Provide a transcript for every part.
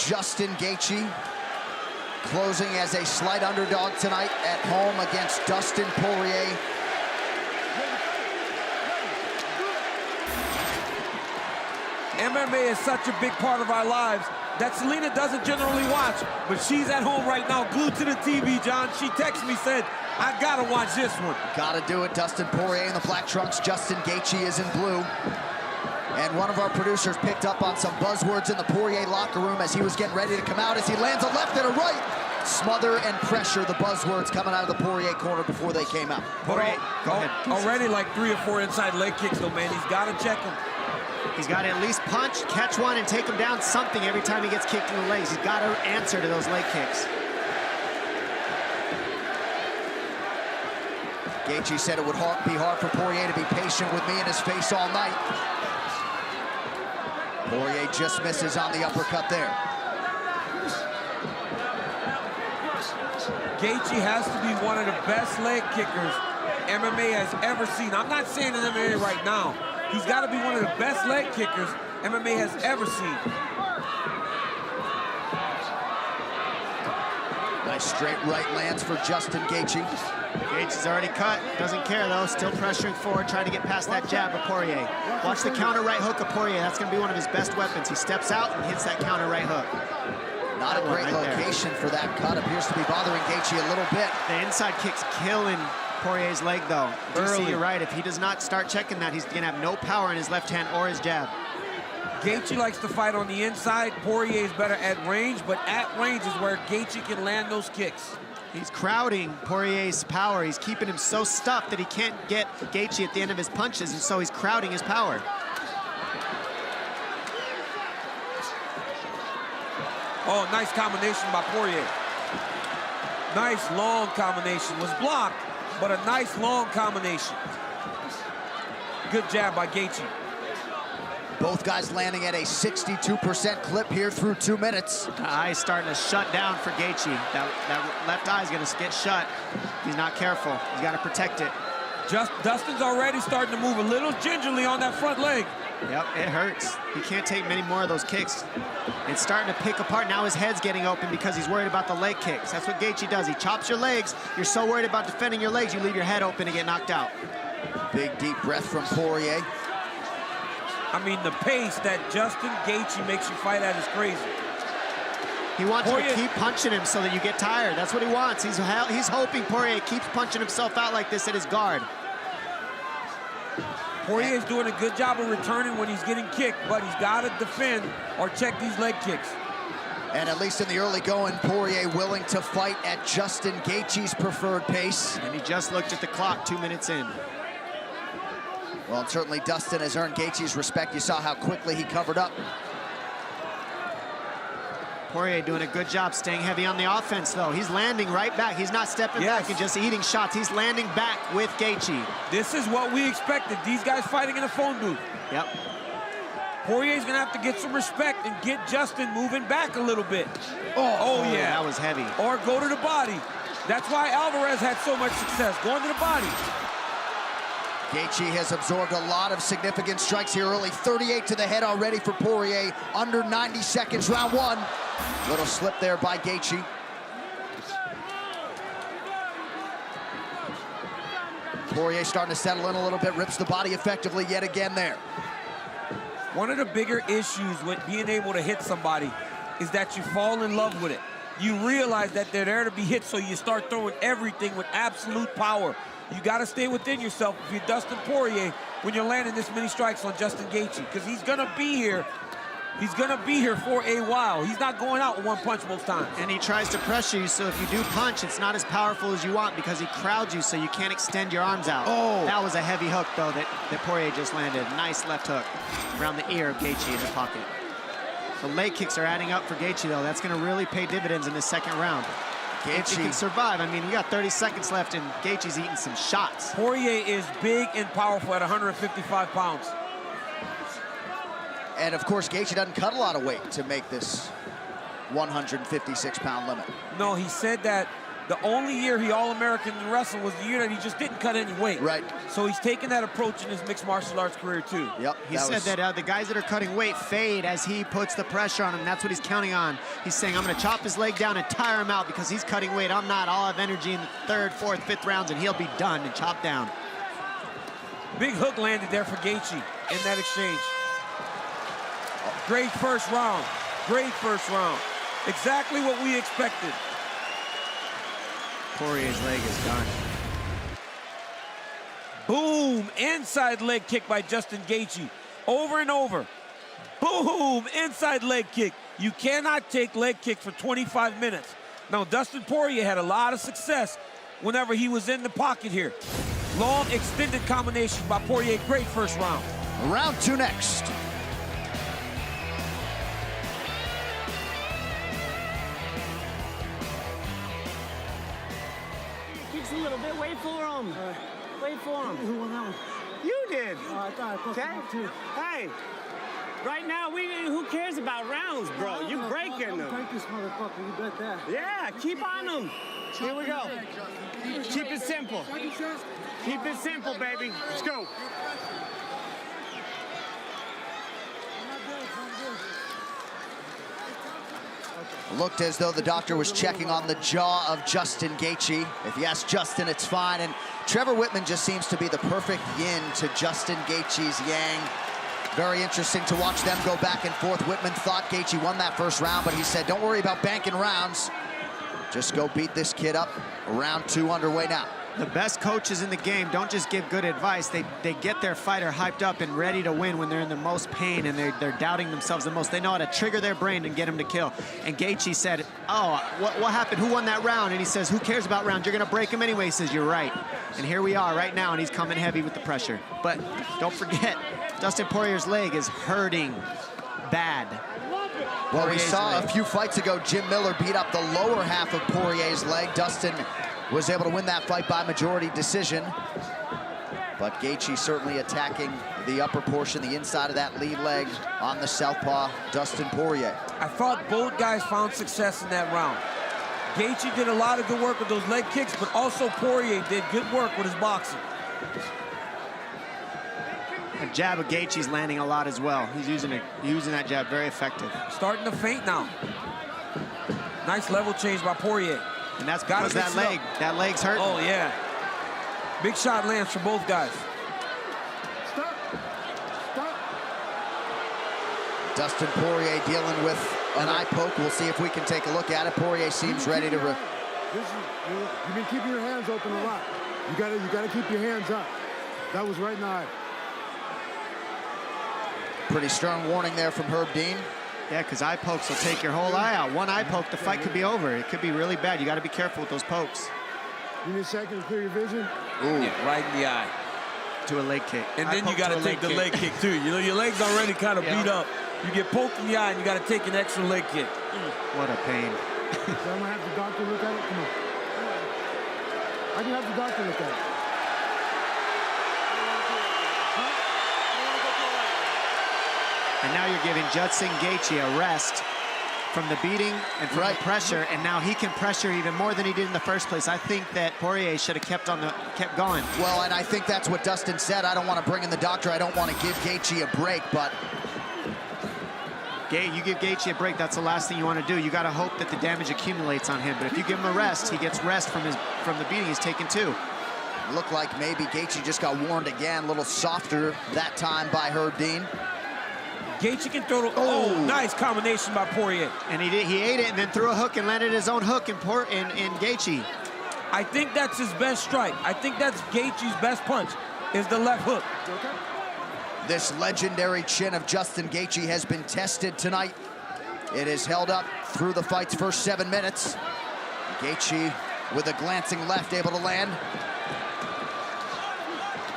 Justin Gaethje, closing as a slight underdog tonight at home against Dustin Poirier. MMA is such a big part of our lives that Selena doesn't generally watch, but she's at home right now, glued to the TV, John. She texted me, said, I gotta watch this one. Gotta do it. Dustin Poirier in the black trunks, Justin Gaethje is in blue. And one of our producers picked up on some buzzwords in the Poirier locker room as he was getting ready to come out, as he lands a left and a right. Smother and pressure, the buzzwords coming out of the Poirier corner before they came out. Poirier, go ahead. Already like 3 or 4 inside leg kicks, though, man. He's got to check them. He's got to at least punch, catch one, and take him down something every time he gets kicked in the legs. He's got to answer to those leg kicks. Gaethje said it would be hard for Poirier to be patient with me in his face all night. Poirier just misses on the uppercut there. Gaethje has to be one of the best leg kickers MMA has ever seen. I'm not saying in MMA right now. He's got to be one of the best leg kickers MMA has ever seen. Nice straight right lands for Justin Gaethje. Gaethje's already cut, doesn't care though, still pressuring forward, trying to get past that jab of Poirier. Watch the counter right hook of Poirier, that's gonna be one of his best weapons. He steps out and hits that counter right hook. Not a great location for that cut, appears to be bothering Gaethje a little bit. The inside kick's killing Poirier's leg though. DC, you're right, if he does not start checking that, he's gonna have no power in his left hand or his jab. Gaethje likes to fight on the inside. Poirier is better at range, but at range is where Gaethje can land those kicks. He's crowding Poirier's power. He's keeping him so stuffed that he can't get Gaethje at the end of his punches, and so he's crowding his power. Oh, nice combination by Poirier. Nice long combination. Was blocked, but a nice long combination. Good jab by Gaethje. Both guys landing at a 62% clip here through 2 minutes. The eye's starting to shut down for Gaethje. That left eye's gonna get shut. He's not careful. He's gotta protect it. Dustin's already starting to move a little gingerly on that front leg. Yep, it hurts. He can't take many more of those kicks. It's starting to pick apart. Now his head's getting open because he's worried about the leg kicks. That's what Gaethje does. He chops your legs. You're so worried about defending your legs, you leave your head open and get knocked out. Big, deep breath from Poirier. I mean, the pace that Justin Gaethje makes you fight at is crazy. He wants you to keep punching him so that you get tired. That's what he wants. He's hoping Poirier keeps punching himself out like this at his guard. Poirier's doing a good job of returning when he's getting kicked, but he's got to defend or check these leg kicks. And at least in the early going, Poirier willing to fight at Justin Gaethje's preferred pace. And he just looked at the clock 2 minutes in. Well, and certainly Dustin has earned Gaethje's respect. You saw how quickly he covered up. Poirier doing a good job staying heavy on the offense, though. He's landing right back. He's not stepping back and just eating shots. He's landing back with Gaethje. This is what we expected. These guys fighting in a phone booth. Yep. Poirier's going to have to get some respect and get Justin moving back a little bit. Oh yeah. That was heavy. Or go to the body. That's why Alvarez had so much success, going to the body. Gaethje has absorbed a lot of significant strikes here early. 38 to the head already for Poirier. Under 90 seconds, round 1. Little slip there by Gaethje. Poirier starting to settle in a little bit, rips the body effectively yet again there. One of the bigger issues with being able to hit somebody is that you fall in love with it. You realize that they're there to be hit, so you start throwing everything with absolute power. You got to stay within yourself if you're Dustin Poirier when you're landing this many strikes on Justin Gaethje, because he's going to be here. He's going to be here for a while. He's not going out with one punch most times. And he tries to pressure you, so if you do punch, it's not as powerful as you want because he crowds you so you can't extend your arms out. Oh! That was a heavy hook, though, that Poirier just landed. Nice left hook around the ear of Gaethje in the pocket. The leg kicks are adding up for Gaethje, though. That's going to really pay dividends in the second round. Gaethje can survive. I mean, we got 30 seconds left, and Gaethje's eating some shots. Poirier is big and powerful at 155 pounds. And, of course, Gaethje doesn't cut a lot of weight to make this 156-pound limit. No, he said that The only year he All-American in wrestling was the year that he just didn't cut any weight. Right. So he's taken that approach in his mixed martial arts career, too. Yep. He said that the guys that are cutting weight fade as he puts the pressure on him. That's what he's counting on. He's saying, I'm going to chop his leg down and tire him out because he's cutting weight. I'm not. I'll have energy in the 3rd, 4th, 5th rounds, and he'll be done and chopped down. Big hook landed there for Gaethje in that exchange. Great first round. Great first round. Exactly what we expected. Poirier's leg is done. Boom! Inside leg kick by Justin Gaethje. Over and over. Boom! Inside leg kick. You cannot take leg kicks for 25 minutes. Now, Dustin Poirier had a lot of success whenever he was in the pocket here. Long, extended combinations by Poirier. Great first round. Round 2 next. Kicks a little bit. Wait for him. Wait for him. Who won that one? You did. I thought I okay. Too. Hey, right now who cares about rounds, bro? You breaking them. Break this motherfucker. You bet that. Yeah, keep on them. Here we go. Keep it simple. Keep it simple, baby. Let's go. Looked as though the doctor was checking on the jaw of Justin Gaethje. If you ask Justin, it's fine. And Trevor Whitman just seems to be the perfect yin to Justin Gaethje's yang. Very interesting to watch them go back and forth. Whitman thought Gaethje won that first round, but he said, don't worry about banking rounds. Just go beat this kid up. Round 2 underway now. The best coaches in the game don't just give good advice. They get their fighter hyped up and ready to win when they're in the most pain and they're doubting themselves the most. They know how to trigger their brain and get him to kill. And Gaethje said, oh, what happened? Who won that round? And he says, who cares about rounds? You're going to break him anyway. He says, you're right. And here we are right now, and he's coming heavy with the pressure. But don't forget, Dustin Poirier's leg is hurting bad. Well, we saw a few fights ago, Jim Miller beat up the lower half of Poirier's leg. Dustin was able to win that fight by majority decision. But Gaethje certainly attacking the upper portion, the inside of that lead leg on the southpaw, Dustin Poirier. I thought both guys found success in that round. Gaethje did a lot of good work with those leg kicks, but also Poirier did good work with his boxing. A jab of Gaethje's landing a lot as well. He's using that jab very effective. Starting to feint now. Nice level change by Poirier. And that's because that leg's hurting. Oh, yeah. Big shot lands for both guys. Stop. Stop. Dustin Poirier dealing with an eye poke. We'll see if we can take a look at it. Poirier seems ready to... You've been keeping your hands open a lot. You gotta keep your hands up. That was right in the eye. Pretty stern warning there from Herb Dean. Yeah, because eye pokes will take your whole eye out. One eye poke, the fight could be over. It could be really bad. You got to be careful with those pokes. Give me a second to clear your vision. Ooh. Yeah, right in the eye. To a leg kick. And then you got to take the leg kick, too. You know, your leg's already kind of beat up. You get poked in the eye, and you got to take an extra leg kick. What a pain. So I'm going to have the doctor look at it? Come on. I can have the doctor look at it. And now you're giving Justin Gaethje a rest from the beating and from the pressure, and now he can pressure even more than he did in the first place. I think that Poirier should have kept going. Well, and I think that's what Dustin said. I don't want to bring in the doctor. I don't want to give Gaethje a break, but... You give Gaethje a break, that's the last thing you want to do. You got to hope that the damage accumulates on him. But if you give him a rest, he gets rest from the beating he's taken too. Looked like maybe Gaethje just got warned again, a little softer that time by Herb Dean. Gaethje can throw nice combination by Poirier. And he ate it and then threw a hook and landed his own hook in Gaethje. I think that's his best strike. I think that's Gaethje's best punch, is the left hook. Okay. This legendary chin of Justin Gaethje has been tested tonight. It is held up through the fight's first 7 minutes. Gaethje with a glancing left able to land.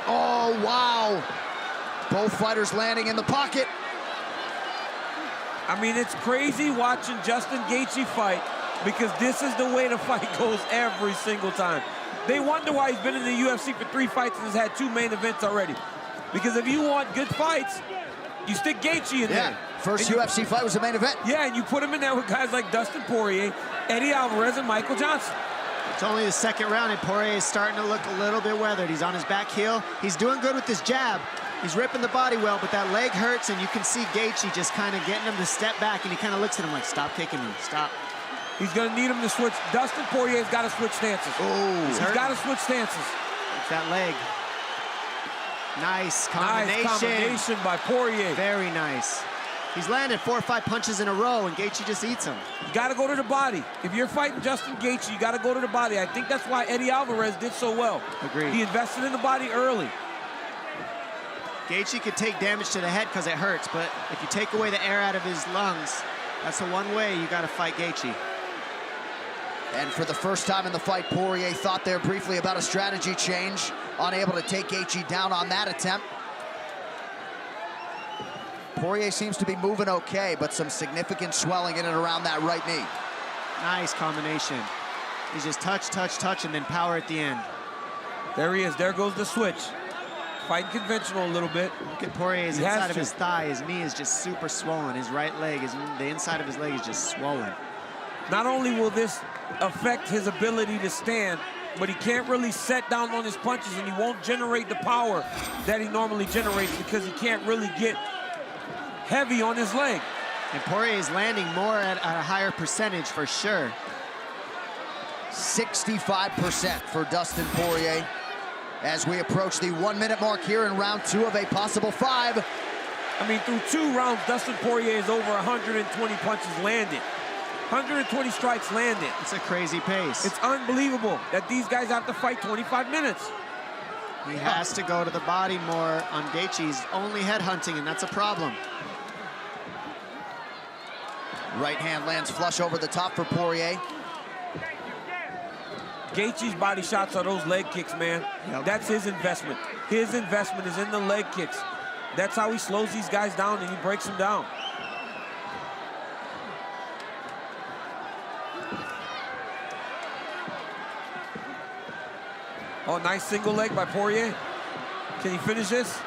Oh, wow. Both fighters landing in the pocket. I mean, it's crazy watching Justin Gaethje fight because this is the way the fight goes every single time. They wonder why he's been in the UFC for 3 fights and has had 2 main events already. Because if you want good fights, you stick Gaethje in there. First UFC fight was the main event. Yeah, and you put him in there with guys like Dustin Poirier, Eddie Alvarez, and Michael Johnson. It's only the second round, and Poirier is starting to look a little bit weathered. He's on his back heel. He's doing good with his jab. He's ripping the body well, but that leg hurts, and you can see Gaethje just kind of getting him to step back, and he kind of looks at him like, stop kicking me, stop. He's going to need him to switch. Dustin Poirier's got to switch stances. Oh, he's got to switch stances. It's that leg. Nice combination. Nice combination by Poirier. Very nice. He's landed 4 or 5 punches in a row, and Gaethje just eats them. You got to go to the body. If you're fighting Justin Gaethje, you got to go to the body. I think that's why Eddie Alvarez did so well. Agreed. He invested in the body early. Gaethje could take damage to the head because it hurts, but if you take away the air out of his lungs, that's the one way you got to fight Gaethje. And for the first time in the fight, Poirier thought there briefly about a strategy change, unable to take Gaethje down on that attempt. Poirier seems to be moving okay, but some significant swelling in and around that right knee. Nice combination. He's just touch, touch, touch, and then power at the end. There he is. There goes the switch. Fighting conventional a little bit. Look at Poirier's inside of his thigh. His knee is just super swollen. His right leg, the inside of his leg is just swollen. Not only will this affect his ability to stand, but he can't really set down on his punches, and he won't generate the power that he normally generates because he can't really get heavy on his leg. And Poirier is landing more at a higher percentage for sure. 65% for Dustin Poirier as we approach the 1 minute mark here in round 2 of a possible 5. I mean, through 2 rounds, Dustin Poirier is over 120 punches landed. 120 strikes landed. It's a crazy pace. It's unbelievable that these guys have to fight 25 minutes. He has to go to the body more on Gaethje. He's only head hunting, and that's a problem. Right hand lands flush over the top for Poirier. Gaethje's body shots are those leg kicks, man. Yep. That's his investment. His investment is in the leg kicks. That's how he slows these guys down and he breaks them down. Oh, nice single leg by Poirier. Can he finish this?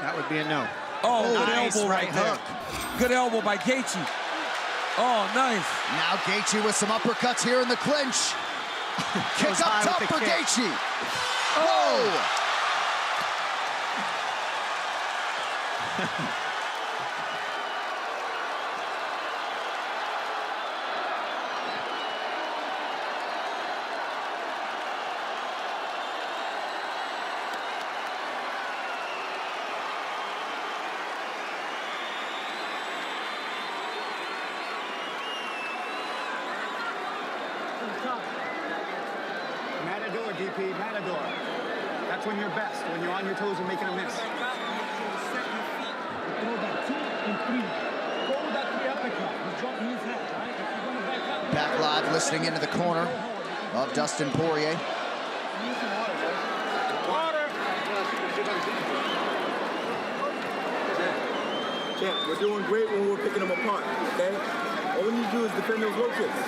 That would be a no. Oh, good nice elbow right there. Good elbow by Gaethje. Oh, nice. Now Gaethje with some uppercuts here in the clinch. Kick up top for Gaethje. Oh! Matador, DP, Matador. That's when you're best, when you're on your toes and making a miss. Back live, listening into the corner of Dustin Poirier. Champ, we're doing great when we're picking them apart, okay? All we need to do is defend those low kicks.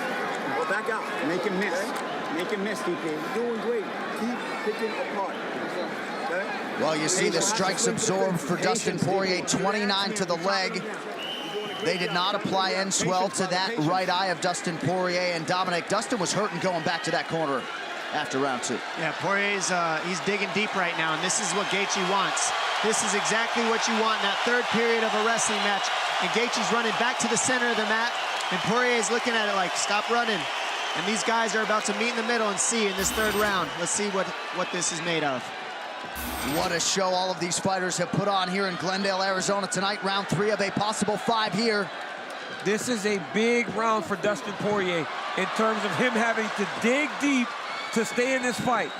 Or back out. Make him miss. Okay? Make him miss, DP. We're doing great. Keep picking apart. Okay? Well, you see the strikes absorbed for Dustin Poirier, 29 to the leg. They did not apply end swell to that right eye of Dustin Poirier. And Dominic, Dustin was hurting going back to that corner after round 2. Yeah, Poirier's he's digging deep right now, and this is what Gaethje wants. This is exactly what you want in that third period of a wrestling match. And Gaethje's running back to the center of the mat, and Poirier's looking at it like, stop running. And these guys are about to meet in the middle and see in this third round. Let's see what this is made of. What a show all of these fighters have put on here in Glendale, Arizona tonight. Round 3 of a possible 5 here. This is a big round for Dustin Poirier in terms of him having to dig deep to stay in this fight.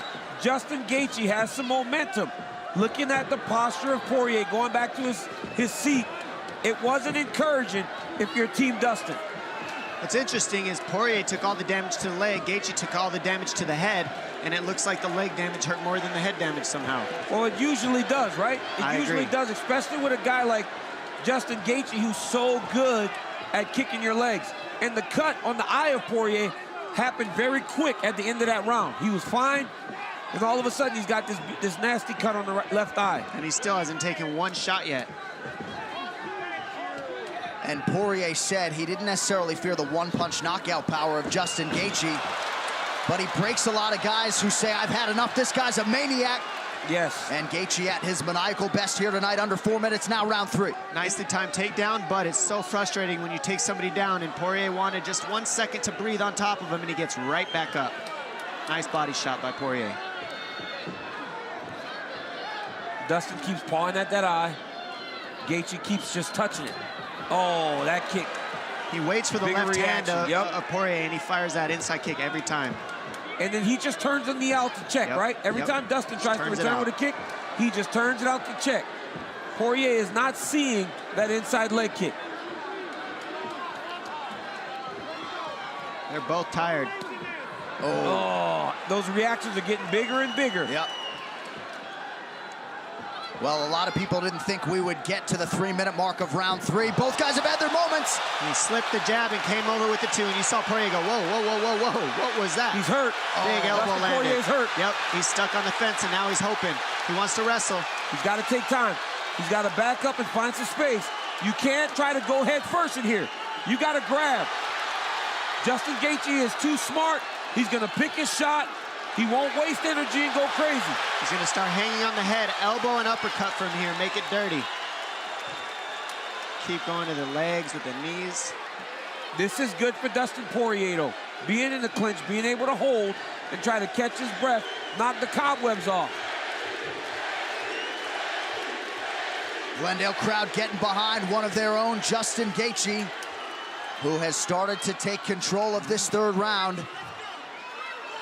Justin Gaethje has some momentum. Looking at the posture of Poirier going back to his seat, it wasn't encouraging if you're Team Dustin. What's interesting is Poirier took all the damage to the leg, Gaethje took all the damage to the head, and it looks like the leg damage hurt more than the head damage somehow. Well, it usually does, right? It usually does, especially with a guy like Justin Gaethje who's so good at kicking your legs. And the cut on the eye of Poirier happened very quick at the end of that round. He was fine, and all of a sudden he's got this nasty cut on the left eye. And he still hasn't taken one shot yet. And Poirier said he didn't necessarily fear the one-punch knockout power of Justin Gaethje, but he breaks a lot of guys who say, I've had enough, this guy's a maniac. Yes. And Gaethje at his maniacal best here tonight, under 4 minutes now, round 3. Nicely timed takedown, but it's so frustrating when you take somebody down, and Poirier wanted just 1 second to breathe on top of him, and he gets right back up. Nice body shot by Poirier. Dustin keeps pawing at that eye. Gaethje keeps just touching it. Oh, that kick. He waits for the Bigger left hand reaction. of Poirier, and he fires that inside kick every time. And then he just turns the knee out to check, right? Every time Dustin tries to return with a kick, he just turns it out to check. Poirier is not seeing that inside leg kick. They're both tired. Oh, those reactions are getting bigger and bigger. Yep. Well, a lot of people didn't think we would get to the 3-minute mark of round 3. Both guys have had their moments. He slipped the jab and came over with the 2, and you saw Poirier go, whoa, whoa, whoa, whoa, whoa. What was that? He's hurt. Big elbow landed. Poirier's hurt. Yep, he's stuck on the fence, and now he's hoping. He wants to wrestle. He's got to take time. He's got to back up and find some space. You can't try to go head first in here. You got to grab. Justin Gaethje is too smart. He's going to pick his shot. He won't waste energy and go crazy. He's going to start hanging on the head, elbow and uppercut from here, make it dirty. Keep going to the legs with the knees. This is good for Dustin Poirier, though. Being in the clinch, being able to hold and try to catch his breath, knock the cobwebs off. Glendale crowd getting behind one of their own, Justin Gaethje, who has started to take control of this 3rd round.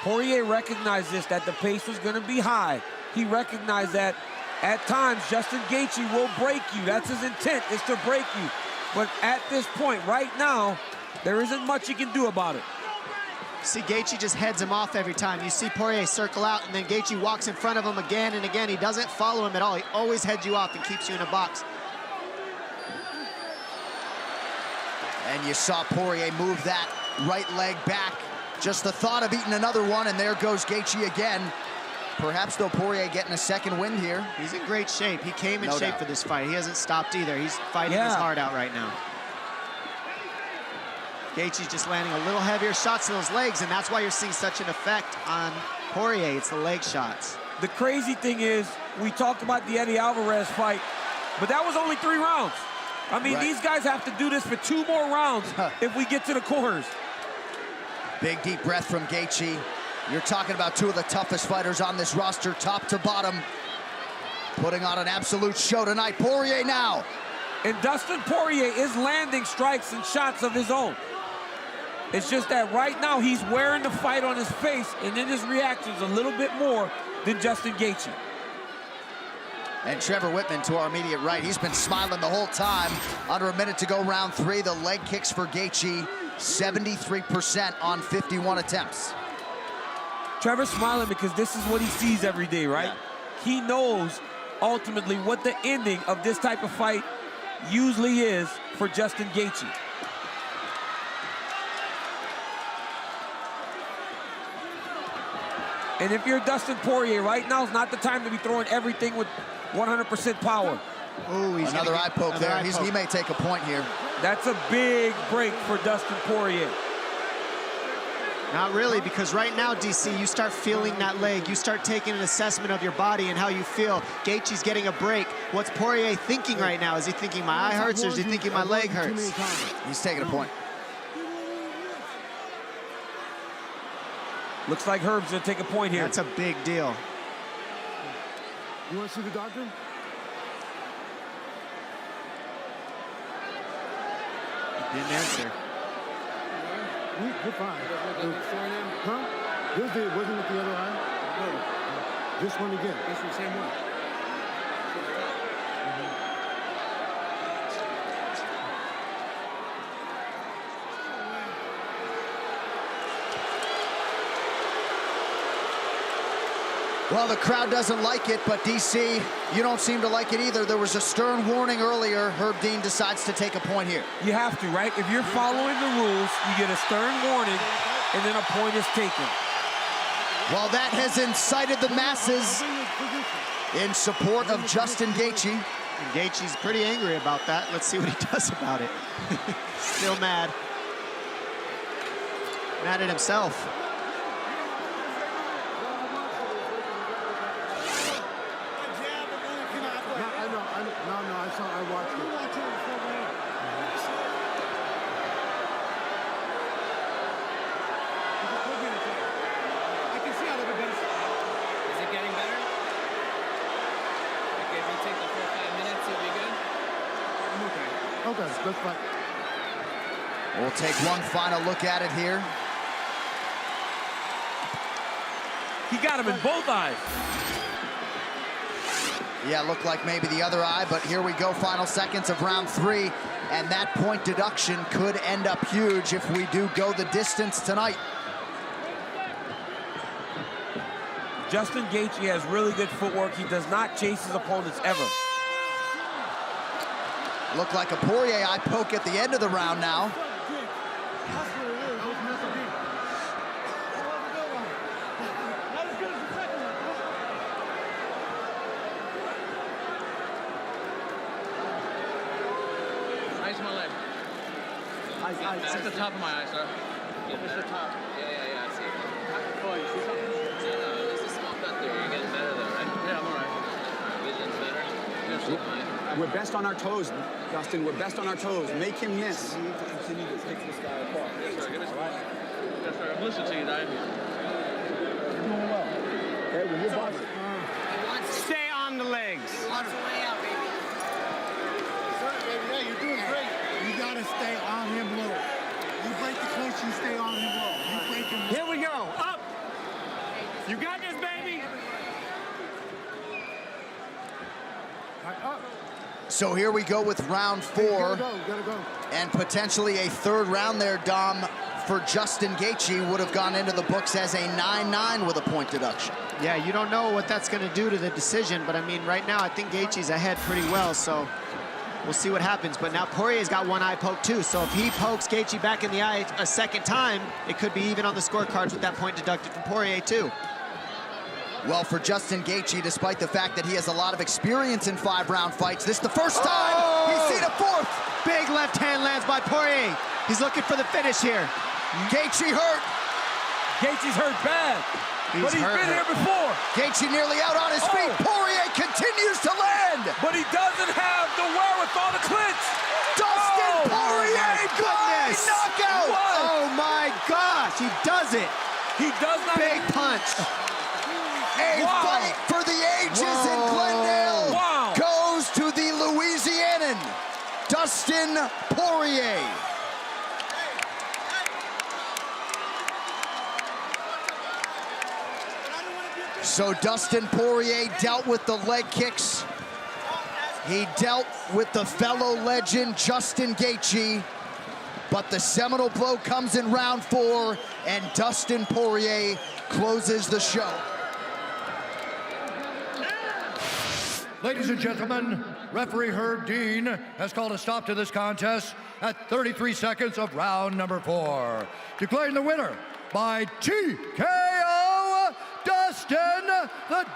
Poirier recognized this, that the pace was going to be high. He recognized that at times Justin Gaethje will break you. That's his intent, is to break you. But at this point, right now, there isn't much he can do about it. See, Gaethje just heads him off every time. You see Poirier circle out, and then Gaethje walks in front of him again and again. He doesn't follow him at all. He always heads you off and keeps you in a box. And you saw Poirier move that right leg back. Just the thought of eating another one, and there goes Gaethje again. Perhaps, though, Poirier getting a second wind here. He's in great shape. He came in No shape doubt. for this fight. He hasn't stopped either. He's fighting his heart out right now. Gaethje's just landing a little heavier shots to those legs, and that's why you're seeing such an effect on Poirier. It's the leg shots. The crazy thing is, we talked about the Eddie Alvarez fight, but that was only 3 rounds. I mean, these guys have to do this for 2 more rounds if we get to the corners. Big deep breath from Gaethje. You're talking about 2 of the toughest fighters on this roster, top to bottom. Putting on an absolute show tonight. Poirier now. And Dustin Poirier is landing strikes and shots of his own. It's just that right now he's wearing the fight on his face, and in his reactions a little bit more than Justin Gaethje. And Trevor Whitman to our immediate right. He's been smiling the whole time. Under a minute to go, round 3. The leg kicks for Gaethje, 73% on 51 attempts. Trevor's smiling because this is what he sees every day, right? Yeah. He knows ultimately what the ending of this type of fight usually is for Justin Gaethje. And if you're Dustin Poirier, right now is not the time to be throwing everything with 100% power. Ooh, he's another eye poke there. He may take a point here. That's a big break for Dustin Poirier. Not really, because right now, DC, you start feeling that leg. You start taking an assessment of your body and how you feel. Gaethje's getting a break. What's Poirier thinking right now? Is he thinking my eye hurts, or is he thinking my leg hurts? He's taking a point. Looks like Herb's gonna take a point here. That's a big deal. You want to see the doctor? Didn't answer. You're fine. Huh? Wasn't it the other eye? No. This one again. This one, same one. Well, the crowd doesn't like it, but DC, you don't seem to like it either. There was a stern warning earlier. Herb Dean decides to take a point here. You have to, right? If you're following the rules, you get a stern warning, and then a point is taken. Well, that has incited the masses in support of Justin Gaethje. And Gaethje's pretty angry about that. Let's see what he does about it. Still mad. Mad at himself. I watched it. I can see how they're better. Is it getting better? Okay, if you take the full 5 minutes, it'll be good? I'm okay. Okay, that's fine. We'll take one final look at it here. He got him in both eyes. Yeah, looked like maybe the other eye, but here we go, final seconds of round 3, and that point deduction could end up huge if we do go the distance tonight. Justin Gaethje has really good footwork. He does not chase his opponents ever. Looked like a Poirier eye poke at the end of the round now. Nice my leg. That's the top of my eye, sir. Yeah, that's the top. Yeah, I see it. Oh, you see something? No, there's a small cut there. You're getting better though, right? Yeah, I'm all right. Vision's better. We're best on our toes, Dustin. We're best on our toes. Make him miss. We need to continue to take this guy apart. Yes, sir. Give us one. Yes, sir. I'm listening to you, Dave. You're doing well. Okay, when you're boxing. Stay on the legs. Yeah, you're doing great. You gotta stay on him low. You break the clinch, you stay on him low. You break him low. Here we go. Up. You got this, baby. Right, up. So here we go with round 4. Gotta go. And potentially a third round there, Dom, for Justin Gaethje would have gone into the books as a 9-9 with a point deduction. Yeah, you don't know what that's going to do to the decision, but I mean, right now, I think Gaethje's ahead pretty well, so we'll see what happens. But now Poirier's got one eye poke too, so if he pokes Gaethje back in the eye a second time, it could be even on the scorecards with that point deducted from Poirier too. Well, for Justin Gaethje, despite the fact that he has a lot of experience in 5-round fights, this is the first time he's seen a 4th. Big left hand lands by Poirier. He's looking for the finish here. Gaethje hurt. Gaethje's hurt bad, but he's been here before. Gaethje nearly out on his feet. Poirier continues to land. But he doesn't have the wherewithal to clinch. Dustin Poirier, goodness. knockout. What? Oh my gosh, he does it. He does not. Big punch. A fight for the ages in Glendale goes to the Louisianan, Dustin Poirier. So Dustin Poirier dealt with the leg kicks. He dealt with the fellow legend, Justin Gaethje. But the seminal blow comes in round 4, and Dustin Poirier closes the show. Ladies and gentlemen, referee Herb Dean has called a stop to this contest at 33 seconds of round number 4. Declaring the winner by TKO, Dustin the